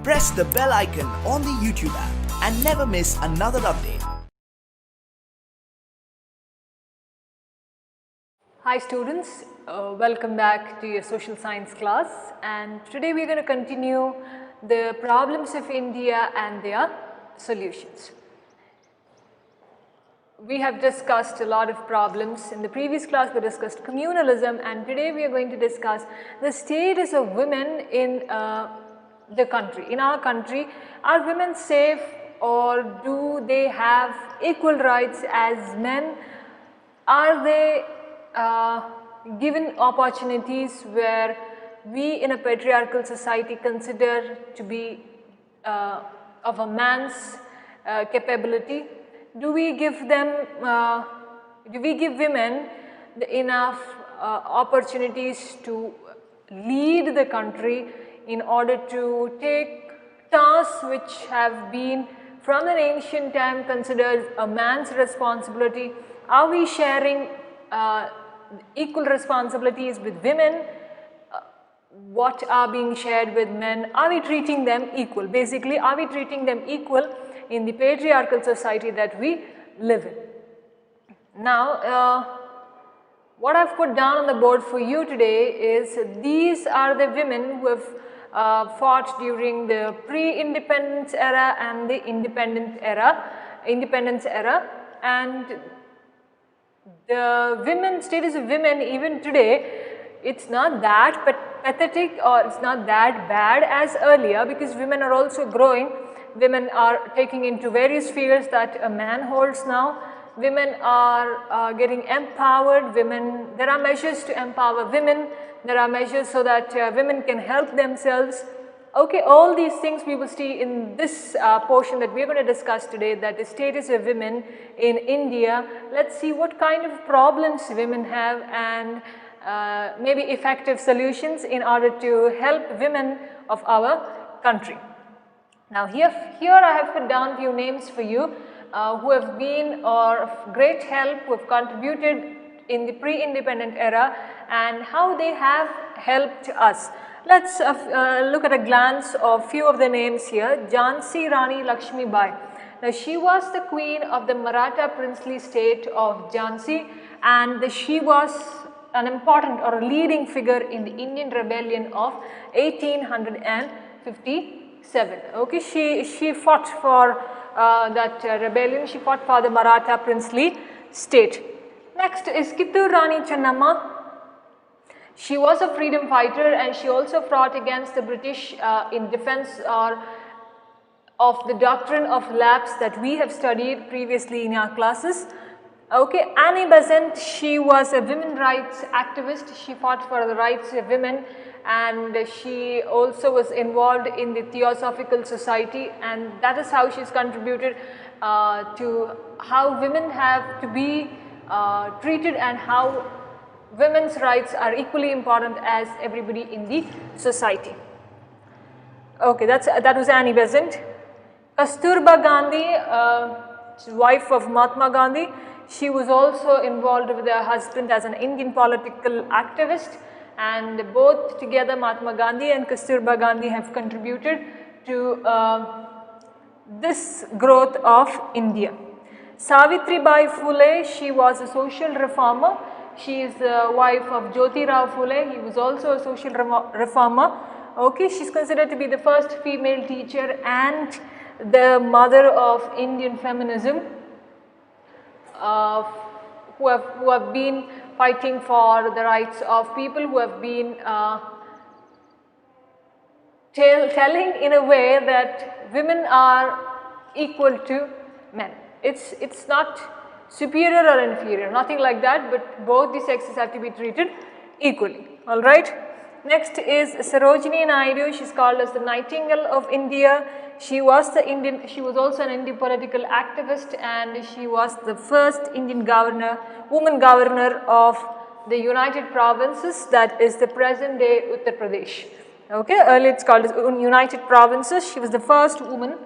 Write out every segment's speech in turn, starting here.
press the bell icon on the YouTube app and never miss another update. Hi students, welcome back to your social science class, and today we are going to continue the problems of India and their solutions. We have discussed a lot of problems. In the previous class we discussed communalism, and today we are going to discuss the status of women in the country. In our country, are women safe, or do they have equal rights as men? Are they given opportunities where we in a patriarchal society consider to be of a man's capability? Do we give them, do we give women enough opportunities to lead the country in order to take tasks which have been from an ancient time considered a man's responsibility? Are we sharing equal responsibilities with women? What are being shared with men? Are we treating them equal? Basically, are we treating them equal in the patriarchal society that we live in? Now, what I've put down on the board for you today is these are the women who have fought during the pre-independence era and the independence era, and the women, status of women even today, it's not that pathetic or it's not that bad as earlier, because women are also growing. Women are taking into various fields that a man holds now. Women are getting empowered. There are measures to empower women. There are measures so that women can help themselves. Okay, all these things we will see in this portion that we are going to discuss today, that the status of women in India. Let's see what kind of problems women have, and maybe effective solutions in order to help women of our country. Now here I have put down few names for you who have been of great help, who have contributed in the pre-independent era and how they have helped us. Let's look at a glance of few of the names here. Jhansi Rani Lakshmi Bai. Now she was the queen of the Maratha princely state of Jhansi, and she was an important or a leading figure in the Indian rebellion of 1857. Okay, she fought for that rebellion. She fought for the Maratha princely state. Next is Kittur Rani Channamma. She was a freedom fighter, and she also fought against the British in defense of the doctrine of lapse that we have studied previously in our classes. Okay, Annie Besant, she was a women's rights activist. She fought for the rights of women, and she also was involved in the Theosophical Society, and that is how she's contributed to how women have to be treated and how women's rights are equally important as everybody in the society. Okay, that was Annie Besant. Kasturba Gandhi, wife of Mahatma Gandhi, she was also involved with her husband as an Indian political activist, and both together Mahatma Gandhi and Kasturba Gandhi have contributed to this growth of India. Savitri Bai Phule, she was a social reformer. She is the wife of Jyoti Rao Phule. He was also a social reformer. Okay, she is considered to be the first female teacher and the mother of Indian feminism, who have been fighting for the rights of people, who have been telling in a way that women are equal to men. It's not superior or inferior, nothing like that, but both the sexes have to be treated equally. All right. Next is Sarojini Naidu. She is called as the Nightingale of India. She was also an Indian political activist, and she was the first Indian woman governor of the United Provinces, that is the present day Uttar Pradesh. Okay, earlier it's called as United Provinces. She was the first woman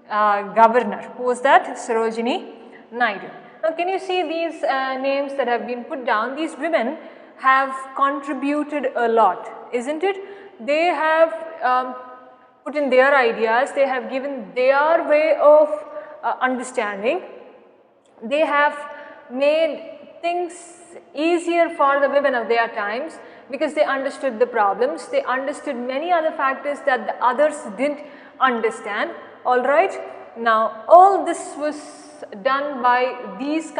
governor. Who was that? Sarojini Naidu. Now can you see these names that have been put down? These women have contributed a lot, isn't it? They have put in their ideas, they have given their way of understanding. They have made things easier for the women of their times because they understood the problems, they understood many other factors that the others didn't understand. Alright, now all this was done by these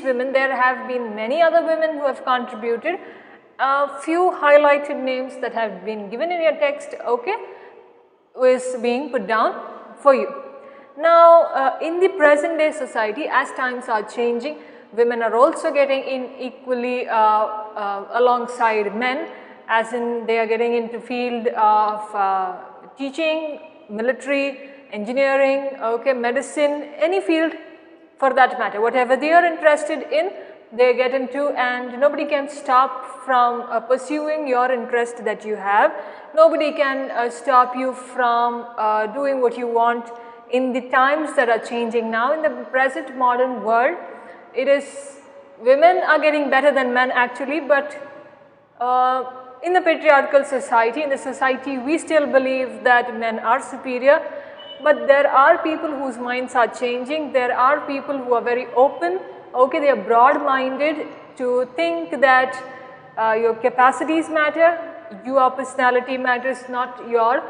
women. There have been many other women who have contributed. A few highlighted names that have been given in your text, okay, is being put down for you. Now, in the present day society, as times are changing, women are also getting in equally alongside men, as in they are getting into field of teaching, military, engineering, okay, medicine, any field for that matter. Whatever they are interested in, they get into, and nobody can stop from pursuing your interest that you have. Nobody can stop you from doing what you want in the times that are changing now. In the present modern world, it is women are getting better than men actually, but in the patriarchal society, in the society we still believe that men are superior. But there are people whose minds are changing. There are people who are very open, okay, they are broad-minded to think that your capacities matter, your personality matters, not your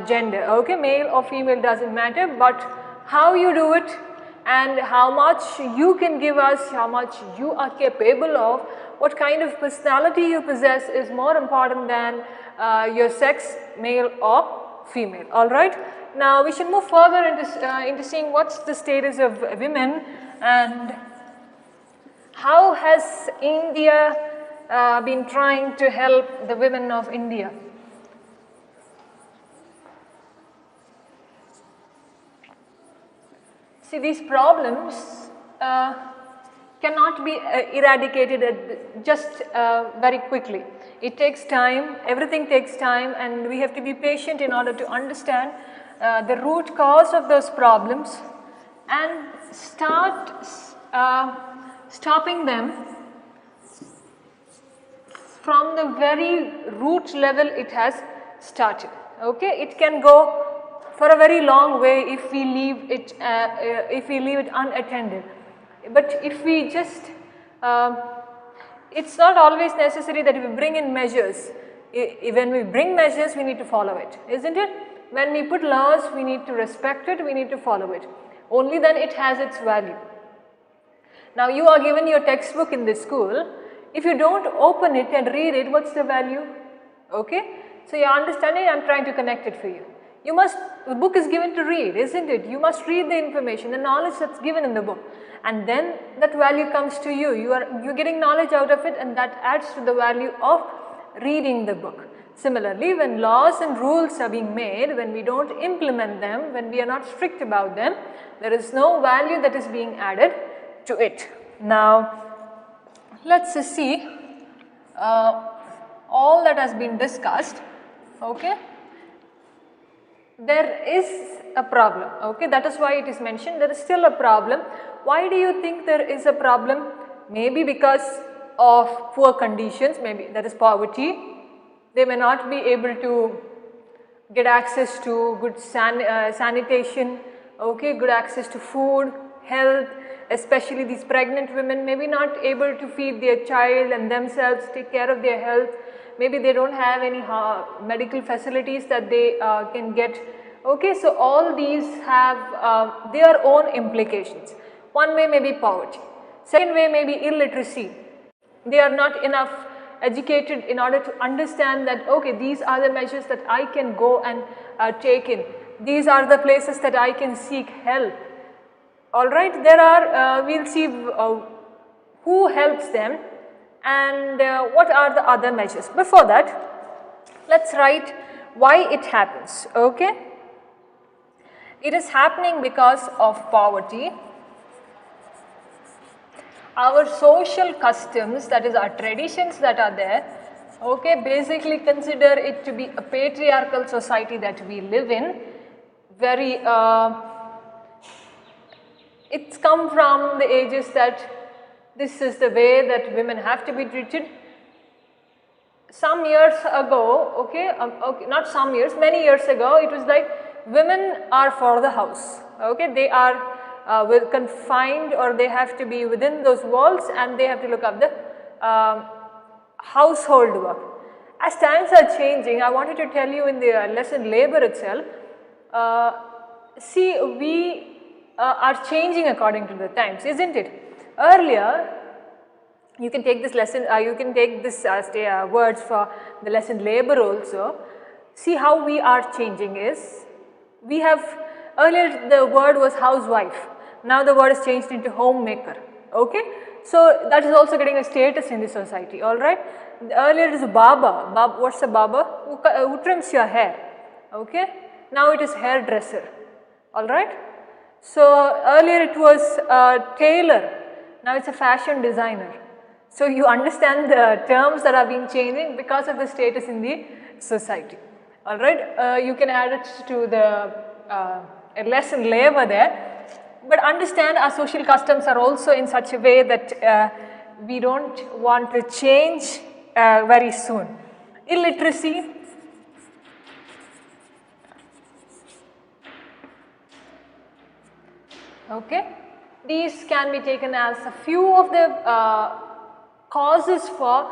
gender, okay, male or female doesn't matter, but how you do it and how much you can give us, how much you are capable of, what kind of personality you possess is more important than your sex, male or female. Alright, now we should move further into seeing what's the status of women and how has India been trying to help the women of India. See, these problems cannot be eradicated just very quickly. It takes time, everything takes time, and we have to be patient in order to understand the root cause of those problems and start stopping them from the very root level it has started. Okay, it can go for a very long way if we leave it unattended. But if we just, it's not always necessary that we bring in measures. When we bring measures, we need to follow it, isn't it? When we put laws, we need to respect it, we need to follow it. Only then it has its value. Now you are given your textbook in this school. If you don't open it and read it, what's the value? Okay, so you understand it, I am trying to connect it for you. You must, the book is given to read, isn't it? You must read the information, the knowledge that's given in the book, and then that value comes to you. You're getting knowledge out of it, and that adds to the value of reading the book. Similarly, when laws and rules are being made, when we don't implement them, when we are not strict about them, there is no value that is being added to it. Now, let's see all that has been discussed. Okay, there is a problem. Okay, that is why it is mentioned there is still a problem. Why do you think there is a problem? Maybe because of poor conditions, maybe that is poverty. They may not be able to get access to good sanitation, okay, good access to food, health, especially these pregnant women may be not able to feed their child and themselves, take care of their health. Maybe they don't have any medical facilities that they can get. Okay, so all these have their own implications. One way may be poverty. Second way may be illiteracy. They are not enough educated in order to understand that, okay, these are the measures that I can go and take in. These are the places that I can seek help. Alright, there are, we will see who helps them and what are the other measures. Before that, let's write why it happens. Okay, it is happening because of poverty. Our social customs, that is our traditions that are there, okay, basically consider it to be a patriarchal society that we live in. Very, it's come from the ages that this is the way that women have to be treated. some years ago, okay, not some years, many years ago, it was like women are for the house, okay, they are confined, or they have to be within those walls, and they have to look up the household work. As times are changing, I wanted to tell you in the lesson labor itself, see, we are changing according to the times, isn't it? Earlier, you can take this lesson, you can take this words for the lesson labor also. See how we are changing is, we have, earlier the word was housewife, now the word is changed into homemaker, okay. So that is also getting a status in the society, alright. Earlier it is baba, what's a baba? Who trims your hair, okay. Now it is hairdresser, alright. So earlier it was tailor, now it's a fashion designer. So you understand the terms that are being changing because of the status in the society, alright. You can add it to the lesson labor there. But understand our social customs are also in such a way that we don't want to change very soon. Illiteracy, okay, these can be taken as a few of the causes for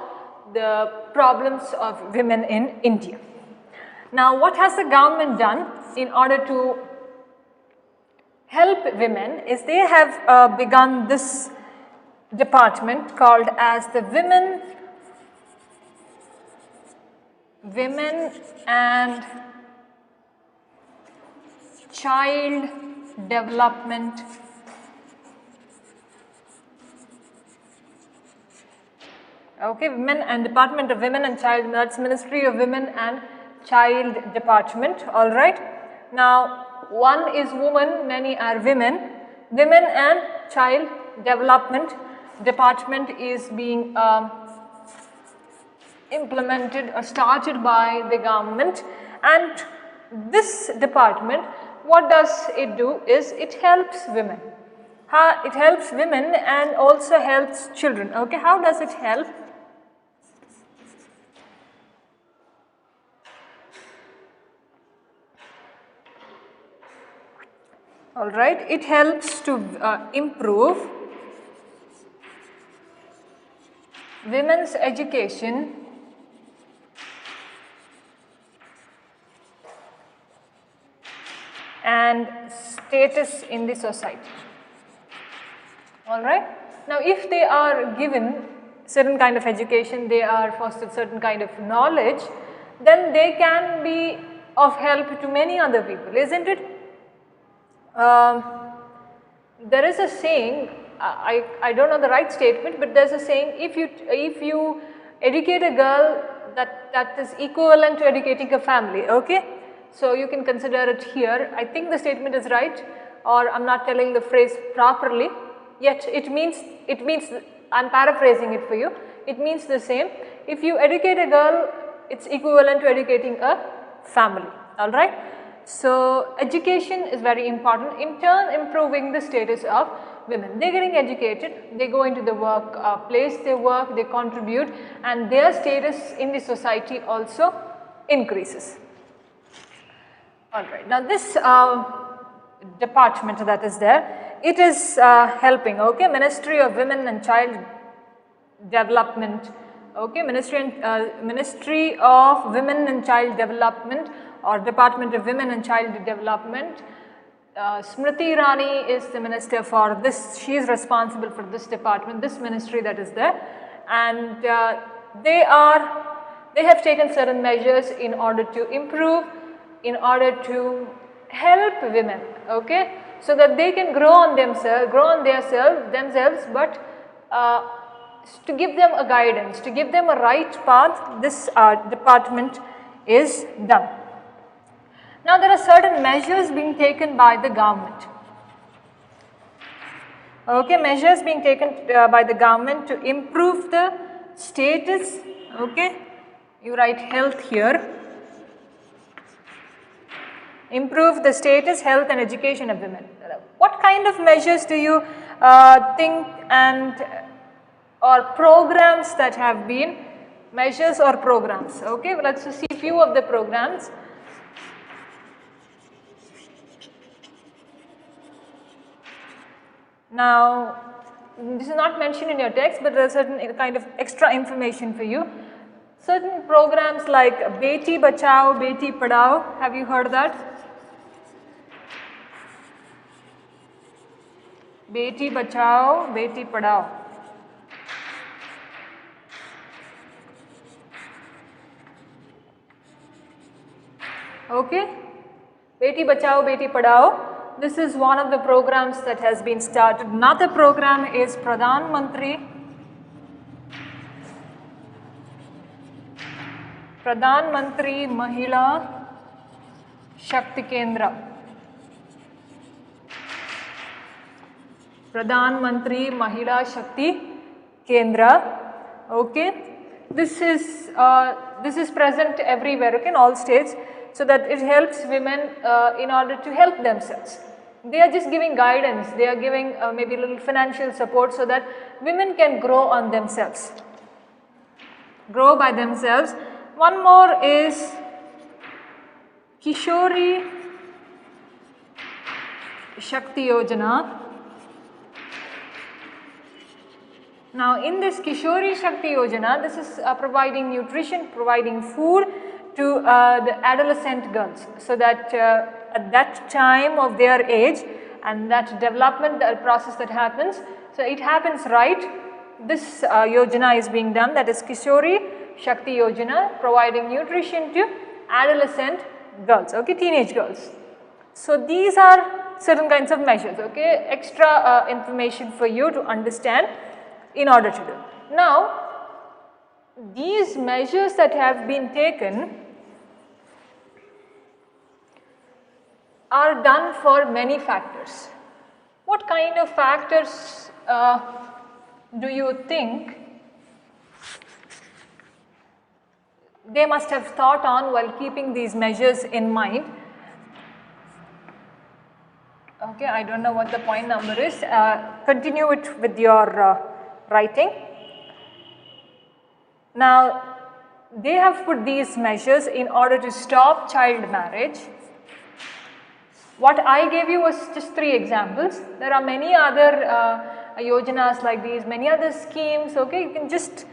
the problems of women in India. Now, what has the government done in order to help women is they have begun this department called as the Women and Child Development Women and Department of Women and Child, that's Ministry of Women and Child Department, alright. Now, one is woman, many are women. Women and Child Development Department is being implemented or started by the government, and this department, what does it do is it helps women. It helps women and also helps children. Okay, how does it help? Alright, it helps to improve women's education and status in the society. Alright. Now, if they are given certain kind of education, they are fostered certain kind of knowledge, then they can be of help to many other people, isn't it? There is a saying, I don't know the right statement, but there is a saying, if you educate a girl, that is equivalent to educating a family, okay. So, you can consider it here. I think the statement is right, or I am not telling the phrase properly, yet it means, I am paraphrasing it for you, it means the same. If you educate a girl, it is equivalent to educating a family, alright. So, education is very important, in turn improving the status of women. They are getting educated, they go into the work place, they work, they contribute, and their status in the society also increases. Alright, now this department that is there, it is helping, okay, Ministry of Women and Child Development, okay, Ministry of Women and Child Development or Department of Women and Child Development. Smriti Irani is the minister for this, she is responsible for this department, this ministry that is there, and they have taken certain measures in order to improve, in order to help women, okay, so that they can grow on themselves, but to give them a guidance, to give them a right path, this department is done. Now, there are certain measures being taken by the government, okay, measures being taken by the government to improve the status, okay, you write health here. Improve the status, health and education of women. What kind of measures do you think or programs that have been measures or programs. Okay, well, let's see few of the programs. Now, this is not mentioned in your text, but there is certain kind of extra information for you. Certain programs like Beti Bachao, Beti Padhao, have you heard that? Beti Bachao, Beti Padhao. Okay, Beti Bachao, Beti Padhao. This is one of the programs that has been started. Another program is Pradhan Mantri. Pradhan Mantri Mahila Shakti Kendra. Pradhan Mantri Mahila Shakti Kendra. Okay, this is present everywhere, okay, in all states, so that it helps women in order to help themselves. They are just giving guidance, they are giving maybe a little financial support so that women can grow on themselves, grow by themselves. One more is Kishori Shakti Yojana. Now, in this Kishori Shakti Yojana, this is providing nutrition, providing food to the adolescent girls, so that at that time of their age and that development process that happens, so it happens right. This Yojana is being done, that is Kishori Shakti Yojana, providing nutrition to adolescent girls, okay, teenage girls. So these are certain kinds of measures, okay, extra information for you to understand in order to do. Now, these measures that have been taken are done for many factors. What kind of factors do you think they must have thought on while keeping these measures in mind? Okay, I don't know what the point number is. Continue it with your writing. Now, they have put these measures in order to stop child marriage. What I gave you was just 3 examples. There are many other yojanas like these, many other schemes, okay, you can just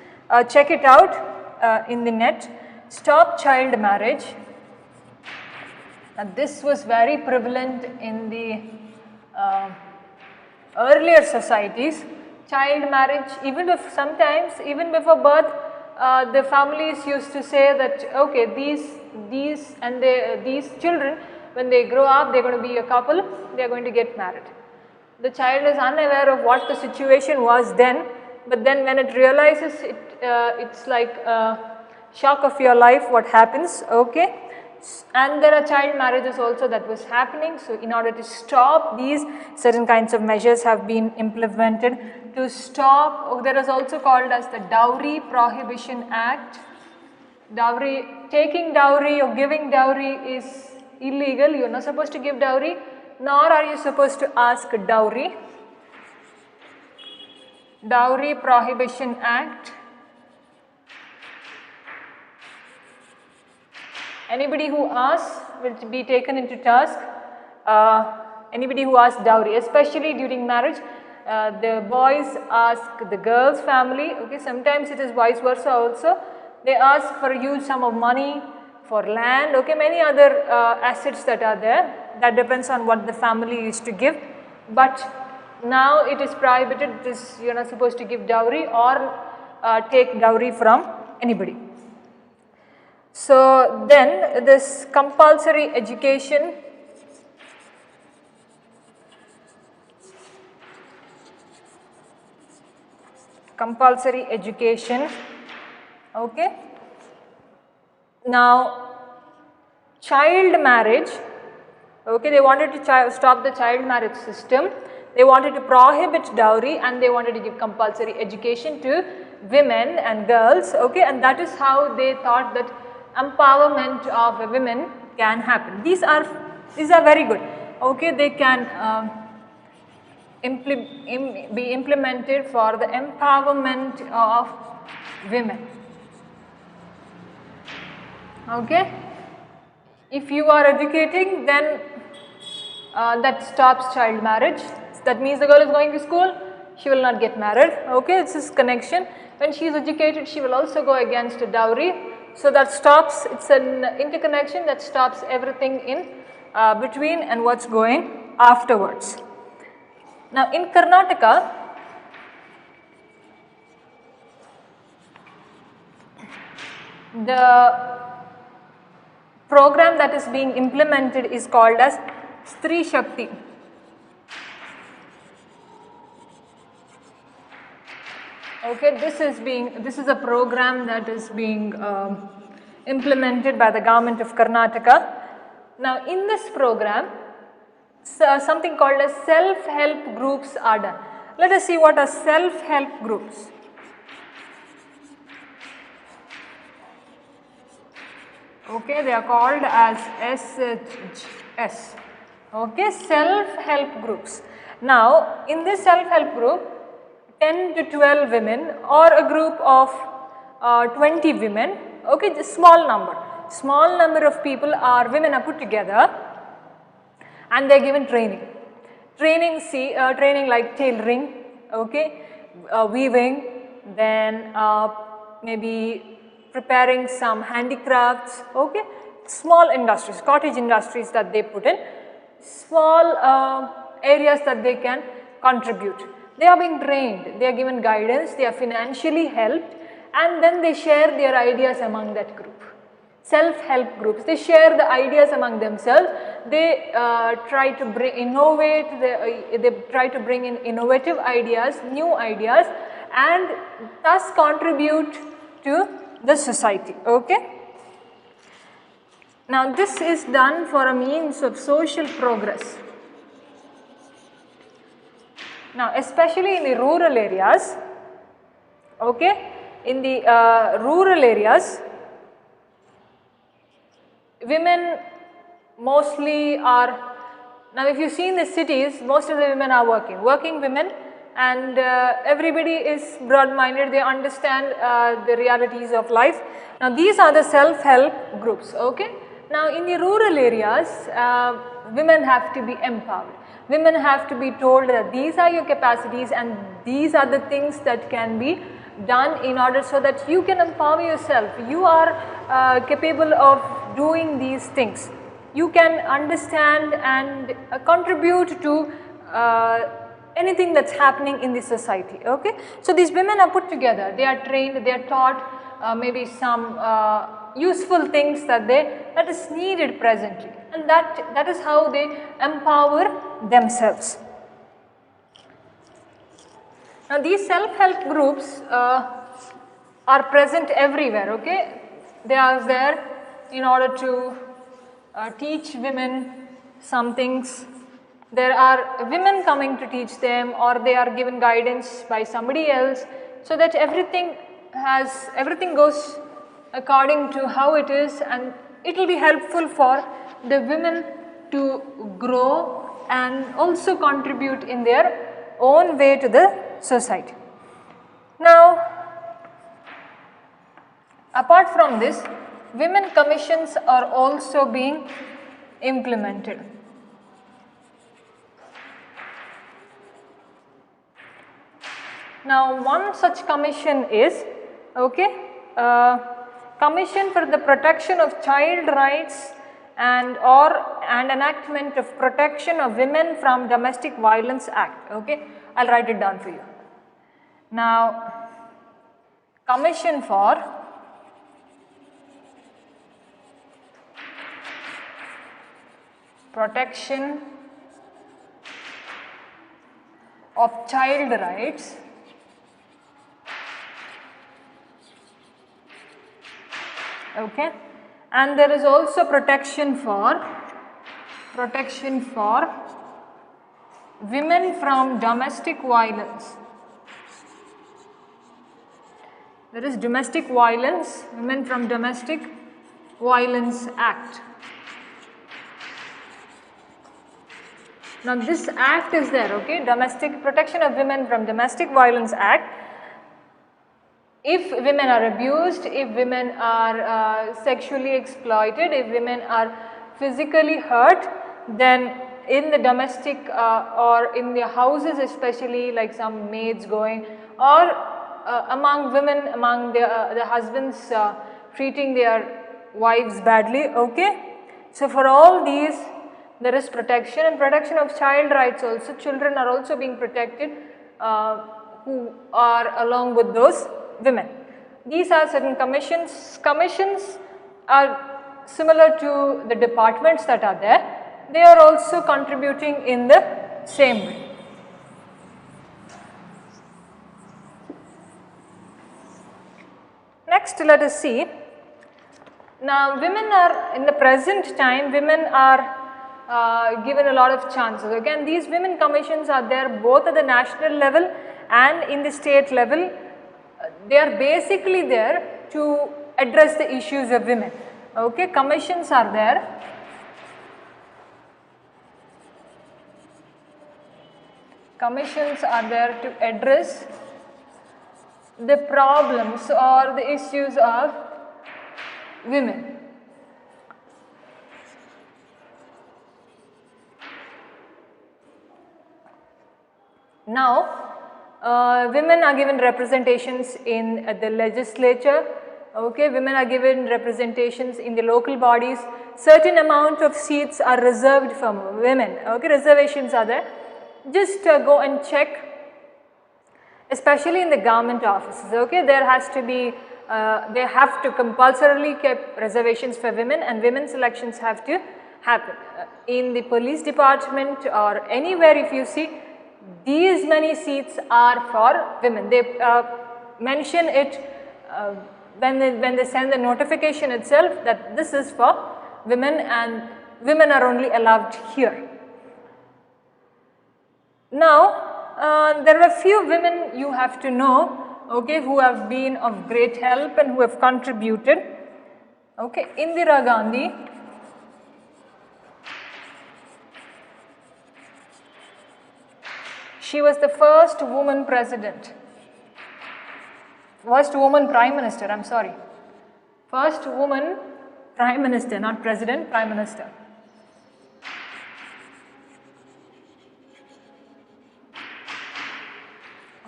check it out in the net. Stop child marriage. Now, this was very prevalent in the earlier societies. Child marriage, even if sometimes, even before birth, the families used to say that, okay, these children, when they grow up, they are going to be a couple, they are going to get married. The child is unaware of what the situation was then, but then when it realizes, it's like a shock of your life what happens, okay. And there are child marriages also that was happening. So, in order to stop these, certain kinds of measures have been implemented to stop. There is also called as the Dowry Prohibition Act. Dowry, taking dowry or giving dowry is illegal. You are not supposed to give dowry, nor are you supposed to ask dowry. Dowry Prohibition Act. Anybody who asks will be taken into task. Anybody who asks dowry, especially during marriage, the boys ask the girl's family, okay, sometimes it is vice versa also. They ask for a huge sum of money, for land, okay, many other assets that are there. That depends on what the family used to give. But now it is prohibited, you are not supposed to give dowry or take dowry from anybody. So then this compulsory education, okay. Now child marriage, okay, they wanted to stop the child marriage system, they wanted to prohibit dowry, and they wanted to give compulsory education to women and girls, okay, and that is how they thought that empowerment of women can happen. These are very good, okay, they can be implemented for the empowerment of women. Okay. If you are educating, then that stops child marriage. That means the girl is going to school, she will not get married. Okay, it's this connection. When she is educated, she will also go against a dowry. So that stops, it's an interconnection that stops everything in between and what's going afterwards. Now in Karnataka, the program that is being implemented is called as Shakti. Okay, this is a program that is being implemented by the government of Karnataka. Now in this program, something called as self-help groups are done. Let us see what are self-help groups. Okay, they are called as SHS. Okay, self-help groups. Now in this self-help group, 10 to 12 women or a group of 20 women, okay, just small number of people are women are put together and they are given training. Training like tailoring, okay, weaving, then maybe preparing some handicrafts, okay, small industries, cottage industries that they put in, small areas that they can contribute. They are being trained, they are given guidance, they are financially helped, and then they share their ideas among that group. Self-help groups, they share the ideas among themselves, they try to they try to bring in innovative ideas, new ideas, and thus contribute to the society. Okay. Now this is done for a means of social progress. Now especially in the rural areas, okay, in the rural areas, women mostly are, now if you see in the cities, most of the women are working women, and everybody is broad-minded, they understand the realities of life. Now these are the self-help groups, okay. Now in the rural areas, women have to be empowered. Women have to be told that these are your capacities and these are the things that can be done in order so that you can empower yourself. You are capable of doing these things. You can understand and contribute to anything that's happening in the society. Okay. So these women are put together, they are trained, they are taught maybe some useful things that is needed presently, and that is how they empower themselves. Now these self-help groups are present everywhere, okay. They are there in order to teach women some things. There are women coming to teach them, or they are given guidance by somebody else, so that everything goes according to how it is, and it will be helpful for the women to grow and also contribute in their own way to the society. Now apart from this, women commissions are also being implemented. Now one such commission is, okay, Commission for the Protection of Child Rights and enactment of Protection of Women from Domestic Violence Act. Okay, I'll write it down for you. Now, Commission for Protection of Child Rights okay, and there is also protection for women from domestic violence. There is Domestic Violence, Women from Domestic Violence Act. Now this act is there, okay, Domestic Protection of Women from Domestic Violence Act. if women are abused, if women are sexually exploited, if women are physically hurt, then in the domestic or in their houses especially, like some maids going, or among women, among the husbands treating their wives badly, okay. So for all these there is protection, and protection of child rights also. Children are also being protected who are along with those women. These are certain commissions. Commissions are similar to the departments that are there. They are also contributing in the same way. Next, let us see. Now, women are, in the present time, women are given a lot of chances. Again, these women commissions are there both at the national level and in the state level. They are basically there to address the issues of women. Okay, commissions are there. Commissions are there to address the problems or the issues of women. Now, women are given representations in the legislature, okay, women are given representations in the local bodies, certain amount of seats are reserved for women, okay, reservations are there. Just go and check, especially in the government offices, okay, there has to be, they have to compulsorily keep reservations for women, and women's elections have to happen. In the police department or anywhere, if you see, these many seats are for women. They mention it when they send the notification itself that this is for women and women are only allowed here. Now, there are few women you have to know, okay, who have been of great help and who have contributed. Okay, Indira Gandhi. She was the first woman president, first woman prime minister, I'm sorry, first woman prime minister, not president, prime minister.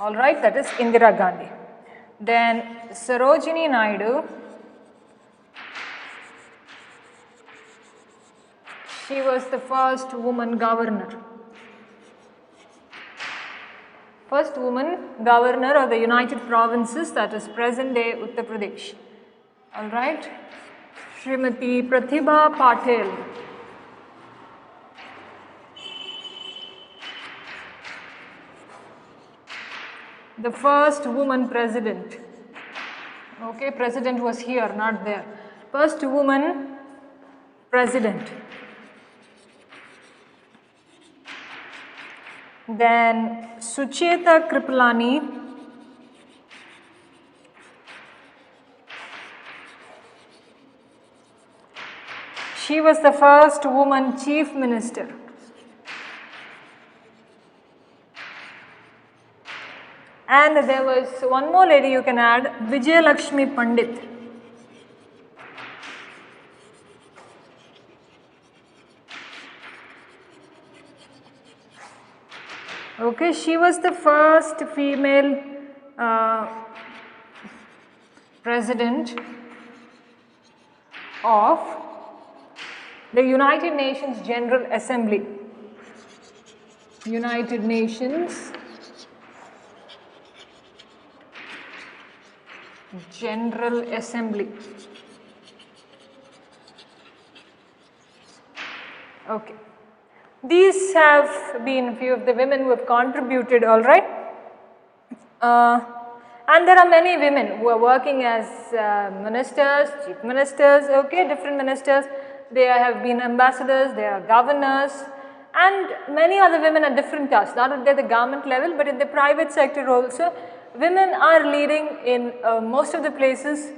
Alright, that is Indira Gandhi. Then Sarojini Naidu, she was the first woman governor. First woman governor of the United Provinces, that is present day Uttar Pradesh. Alright, Srimati Pratibha Patel. The first woman president. Okay, president was here, not there. First woman president. Then Sucheta Kripalani. She was the first woman chief minister. And there was one more lady you can add, Vijay Lakshmi Pandit. Okay, she was the first female president of the United Nations General Assembly. United Nations General Assembly. Okay. These have been few of the women who have contributed, alright. And there are many women who are working as ministers, chief ministers, okay, different ministers. They have been ambassadors, they are governors, and many other women at different tasks, not at the government level, but in the private sector also. Women are leading in most of the places.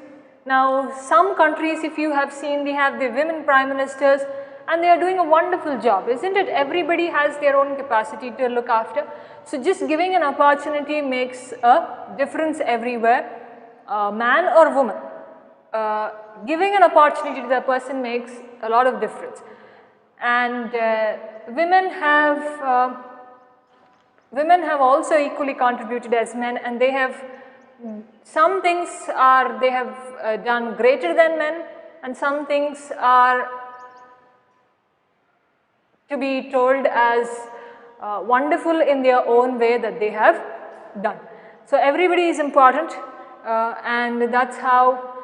Now, some countries, if you have seen, they have the women prime ministers and they are doing a wonderful job, isn't it? Everybody has their own capacity to look after. So, just giving an opportunity makes a difference everywhere. man or woman, giving an opportunity to the person makes a lot of difference. And women have also equally contributed as men, and they have some things they have done greater than men, and some things are to be told as wonderful in their own way that they have done. So everybody is important, and that's how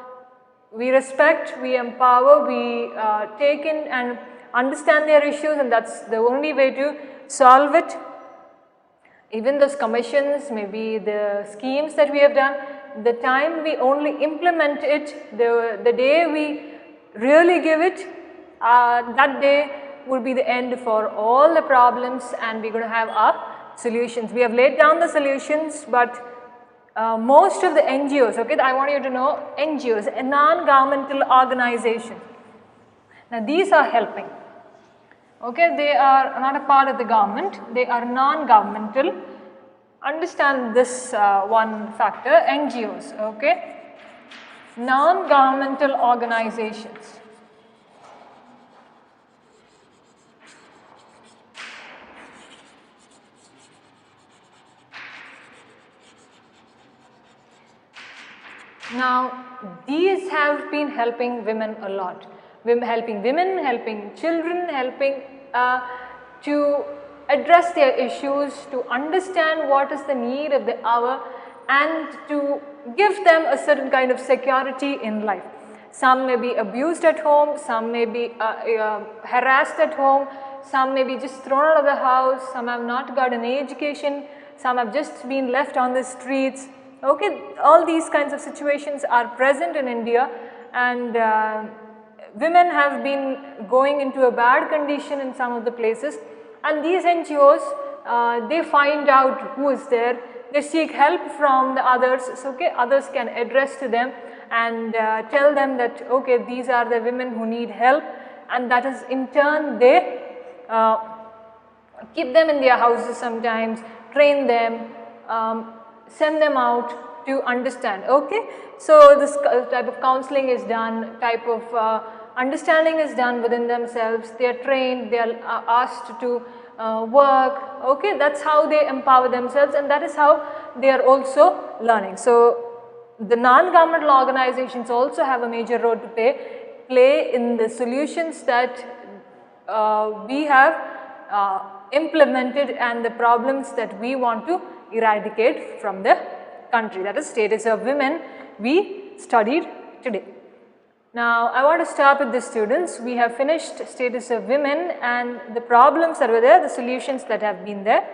we respect, we empower, we take in and understand their issues, and that's the only way to solve it. Even those commissions, maybe the schemes that we have done, the time we only implement it, the day we really give it, that day will be the end for all the problems, and we're going to have our solutions. We have laid down the solutions, but most of the NGOs, okay, I want you to know NGOs, a non-governmental organization. Now these are helping. Okay, they are not a part of the government, they are non-governmental. Understand this one factor, NGOs, okay, non-governmental organizations. Now these have been helping women a lot. Helping women, helping children, helping to address their issues, to understand what is the need of the hour, and to give them a certain kind of security in life. Some may be abused at home, some may be harassed at home, some may be just thrown out of the house, some have not got an education, some have just been left on the streets. Okay, all these kinds of situations are present in India, and women have been going into a bad condition in some of the places, and these NGOs, they find out who is there, they seek help from the others, so okay, others can address to them and tell them that okay, these are the women who need help, and that is in turn they keep them in their houses sometimes, train them, send them out to understand. Okay, so this type of counseling is done, type of understanding is done within themselves, they are trained, they are asked to work. Okay, that's how they empower themselves, and that is how they are also learning. So the non-governmental organizations also have a major role to play in the solutions that we have implemented and the problems that we want to eradicate from the country. That is status of women we studied today. Now I want to stop with the students. We have finished status of women and the problems that were there, the solutions that have been there.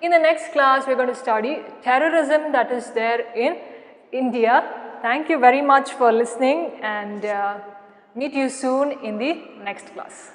In the next class we are going to study terrorism that is there in India. Thank you very much for listening, and meet you soon in the next class.